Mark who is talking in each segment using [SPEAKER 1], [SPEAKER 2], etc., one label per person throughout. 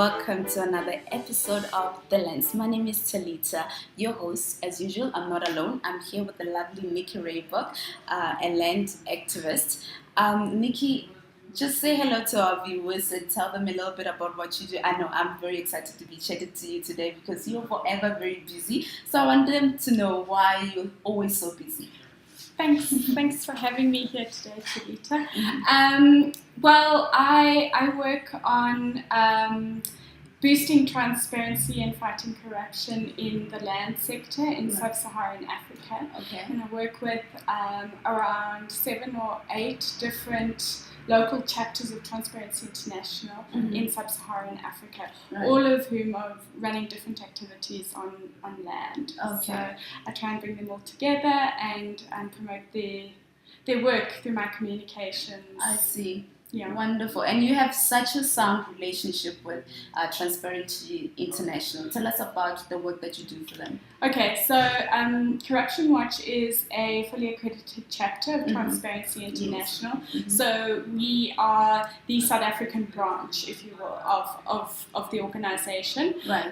[SPEAKER 1] welcome to another episode of The Lens. My name is Talita, your host. As usual, I'm not alone. I'm here with the lovely Nicky Rehbock, a land activist. Nicky, just say hello to our viewers and tell them a little bit about what you do. I know I'm very excited to be chatting to you today because you're forever very busy. So I want them to know why you're always so busy.
[SPEAKER 2] Thanks for having me here today, Talita. Well, I work on boosting transparency and fighting corruption in the land sector in sub-Saharan Africa.
[SPEAKER 1] Okay.
[SPEAKER 2] And I work with around 7 or 8 different local chapters of Transparency International in sub-Saharan Africa, all of whom are running different activities on land.
[SPEAKER 1] Okay.
[SPEAKER 2] So I try and bring them all together and promote their work through my communications.
[SPEAKER 1] I see.
[SPEAKER 2] Yeah.
[SPEAKER 1] Wonderful. And you have such a sound relationship with Transparency International. Tell us about the work that you do for them.
[SPEAKER 2] Okay, so Corruption Watch is a fully accredited chapter of Transparency International.
[SPEAKER 1] Yes.
[SPEAKER 2] So we are the South African branch, if you will, of the organisation.
[SPEAKER 1] Right.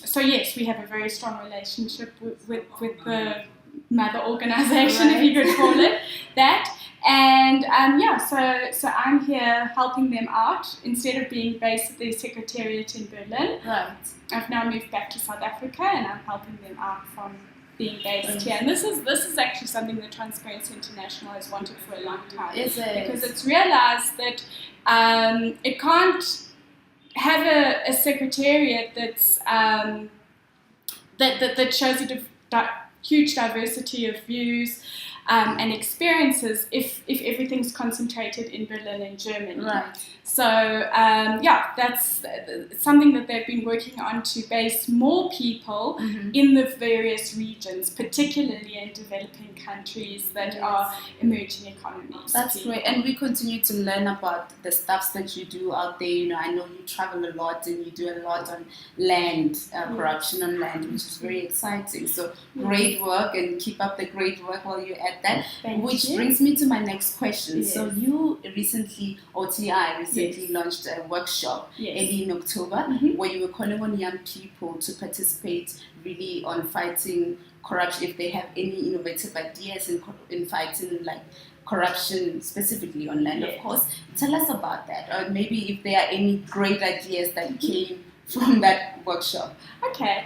[SPEAKER 2] So yes, we have a very strong relationship with the mother organisation, if you could call it that. And so I'm here helping them out instead of being based at their secretariat in Berlin.
[SPEAKER 1] Right.
[SPEAKER 2] I've now moved back to South Africa and I'm helping them out from being based here. And this is actually something that Transparency International has wanted for a long time.
[SPEAKER 1] Is it?
[SPEAKER 2] Because it's realised that it can't have a secretariat that's that shows a huge diversity of views and experiences if everything's concentrated in Berlin and Germany.
[SPEAKER 1] Right.
[SPEAKER 2] So that's something that they've been working on to base more people in the various regions, particularly in developing countries that are emerging economies.
[SPEAKER 1] That's great. And we continue to learn about the stuffs that you do out there. You know, I know you travel a lot and you do a lot on land, corruption on land, which is very exciting. So great work and keep up the great work while you're at that. Which brings me to my next question. Yes. So you recently launched a workshop early in October where you were calling on young people to participate really on fighting corruption if they have any innovative ideas in fighting like corruption specifically on land, of course. Tell us about that, or maybe if there are any great ideas that came from that workshop.
[SPEAKER 2] Okay.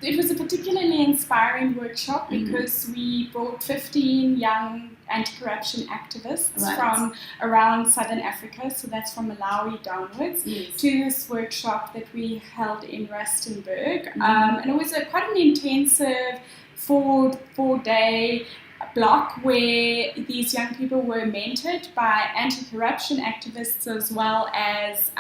[SPEAKER 2] It was a particularly inspiring workshop because we brought 15 young anti-corruption activists from around Southern Africa, so that's from Malawi downwards, to this workshop that we held in Rustenburg. And it was quite an intensive four-day block where these young people were mentored by anti-corruption activists as well as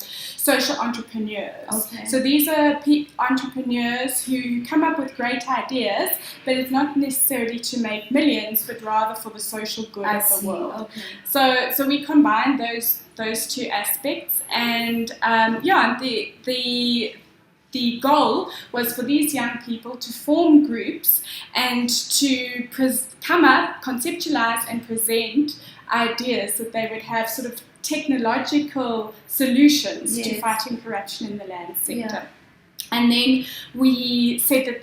[SPEAKER 2] social entrepreneurs. Okay. So these are entrepreneurs who come up with great ideas, but it's not necessarily to make millions, but rather for the social good of the world. Okay. So we combined those two aspects, and the goal was for these young people to form groups and to come up, conceptualize and present ideas that they would have sort of technological solutions to fighting corruption in the land sector. Yeah. And then we said that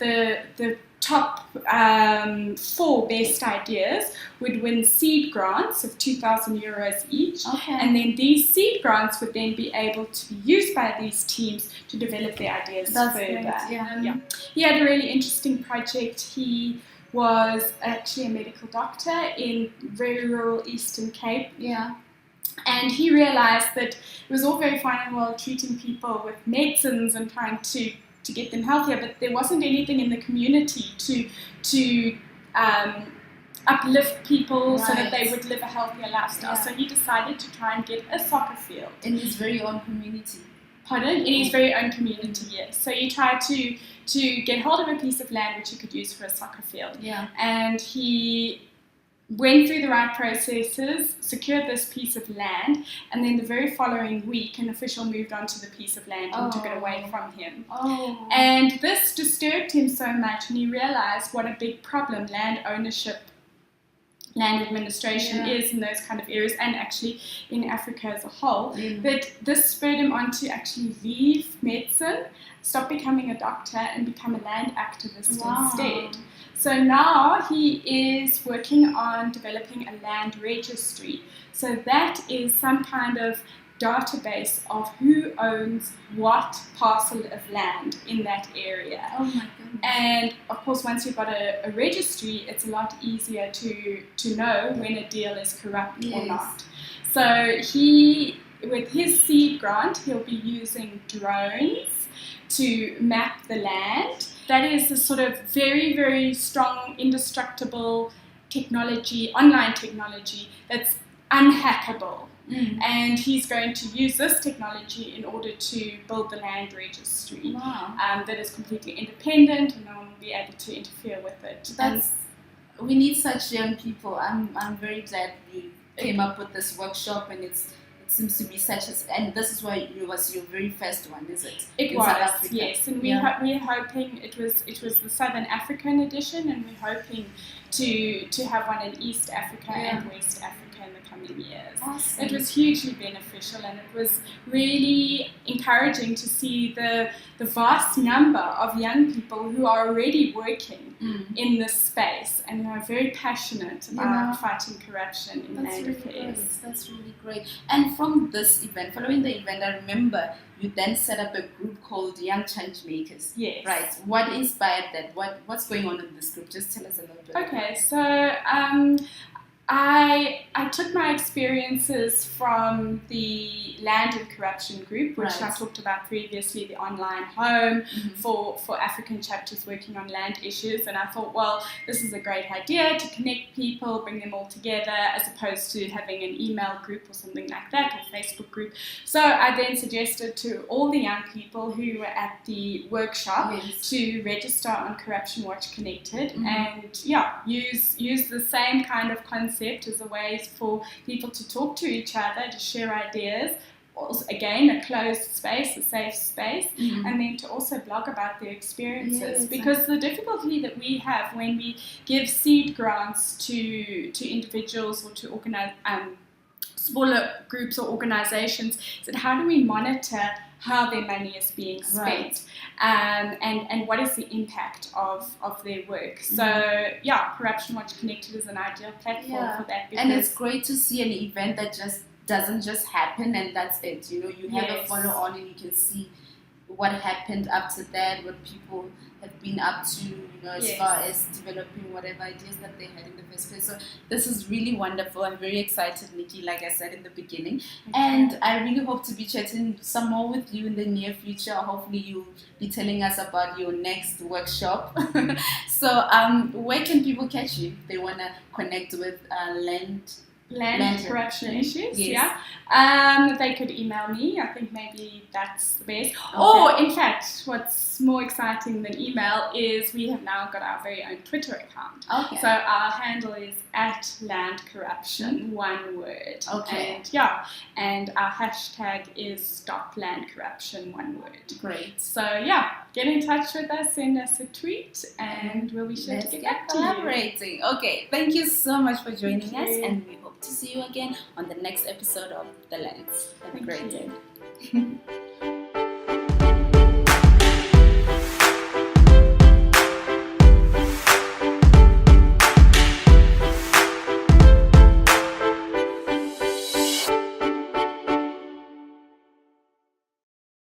[SPEAKER 2] the top 4 best ideas would win seed grants of €2,000 each, and then these seed grants would then be able to be used by these teams to develop their ideas further. Great, He had a really interesting project. He was actually a medical doctor in very rural Eastern Cape. Yeah. And he realized that it was all very fine and well treating people with medicines and trying to get them healthier, but there wasn't anything in the community to uplift people so that they would live a healthier lifestyle. So he decided to try and get a soccer field.
[SPEAKER 1] In his very own community?
[SPEAKER 2] Pardon? In his very own community, yes. So he tried to get hold of a piece of land which he could use for a soccer field. Yeah. And he went through the right processes, secured this piece of land, and then the very following week an official moved onto the piece of land and took it away from him. And this disturbed him so much, and he realized what a big problem land ownership land administration is in those kind of areas, and actually in Africa as a whole. But this spurred him on to actually leave medicine, stop becoming a doctor, and become a land activist instead. So now he is working on developing a land registry. So that is some kind of database of who owns what parcel of land in that area.
[SPEAKER 1] Oh my goodness.
[SPEAKER 2] And of course, once you've got a registry, it's a lot easier to know when a deal is corrupt or not. So he, with his seed grant, he'll be using drones to map the land. That is a sort of very, very strong, indestructible technology, online technology that's unhackable. And he's going to use this technology in order to build the land registry that is completely independent, and no one will be able to interfere with it.
[SPEAKER 1] We need such young people. I'm very glad you came up with this workshop, and it seems to be and this is why it was your very first one, is it?
[SPEAKER 2] It was, yes, and we're hoping it was the Southern African edition, and we're hoping to have one in East Africa and West Africa in the coming years.
[SPEAKER 1] Awesome.
[SPEAKER 2] It was hugely beneficial, and it was really encouraging to see the vast number of young people who are already working in this space and who are very passionate about fighting corruption in land affairs.
[SPEAKER 1] That's really great. And from this event, following the event, I remember you then set up a group called Young Changemakers.
[SPEAKER 2] Yes.
[SPEAKER 1] Right. What inspired that? What's going on in this group? Just tell us a little bit.
[SPEAKER 2] Okay, so I took my experiences from the Land and Corruption group, which I talked about previously, the online home for African chapters working on land issues, and I thought, well, this is a great idea to connect people, bring them all together, as opposed to having an email group or something like that, or Facebook group. So I then suggested to all the young people who were at the workshop to register on Corruption Watch Connected and use the same kind of concept as a way for people to talk to each other, to share ideas. Also, again, a closed space, a safe space, and then to also blog about their experiences. Because the difficulty that we have when we give seed grants to individuals or to smaller groups or organizations is that how do we monitor how their money is being spent, and what is the impact of their work. So Corruption Watch Connected is an ideal platform for that.
[SPEAKER 1] And it's great to see an event that doesn't just happen and that's it. You know, you have a follow on and you can see what happened after that, what people have been up to, you know, as far as developing whatever ideas that they had in the first place. So this is really wonderful. I'm very excited, Nikki, like I said in the beginning. And I really hope to be chatting some more with you in the near future. Hopefully you'll be telling us about your next workshop. So where can people catch you if they want to connect with land
[SPEAKER 2] corruption issues?
[SPEAKER 1] Yes.
[SPEAKER 2] They could email me. I think maybe that's the best. Or in fact, what's more exciting than email is we have now got our very own Twitter account. So our handle is @landcorruption, one word. And our hashtag is #landcorruption, one word.
[SPEAKER 1] Great.
[SPEAKER 2] So get in touch with us, send us a tweet, and we'll be sure to get back to you.
[SPEAKER 1] Collaborating. Okay, thank you so much for joining us, and we hope to see you again on the next episode of The Lens. Have a great day.